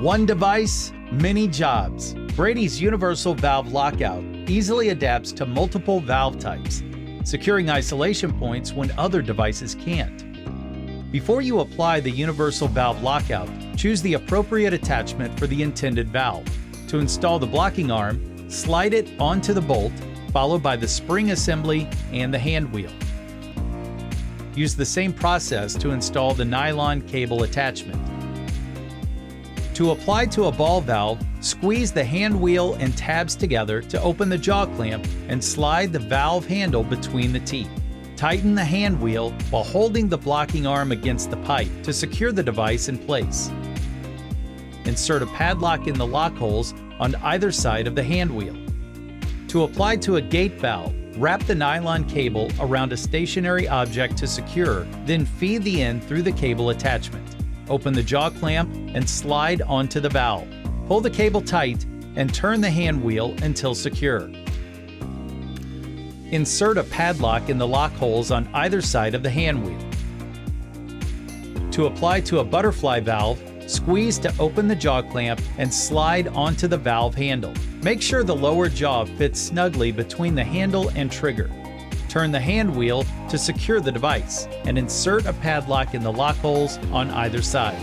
One device, many jobs. Brady's Universal Valve Lockout easily adapts to multiple valve types, securing isolation points when other devices can't. Before you apply the Universal Valve Lockout, choose the appropriate attachment for the intended valve. To install the blocking arm, slide it onto the bolt, followed by the spring assembly and the hand wheel. Use the same process to install the nylon cable attachment. To apply to a ball valve, squeeze the hand wheel and tabs together to open the jaw clamp and slide the valve handle between the teeth. Tighten the hand wheel while holding the blocking arm against the pipe to secure the device in place. Insert a padlock in the lock holes on either side of the hand wheel. To apply to a gate valve, wrap the nylon cable around a stationary object to secure, then feed the end through the cable attachment. Open the jaw clamp and slide onto the valve. Pull the cable tight and turn the hand wheel until secure. Insert a padlock in the lock holes on either side of the hand wheel. To apply to a butterfly valve, squeeze to open the jaw clamp and slide onto the valve handle. Make sure the lower jaw fits snugly between the handle and trigger. Turn the hand wheel to secure the device and insert a padlock in the lock holes on either side.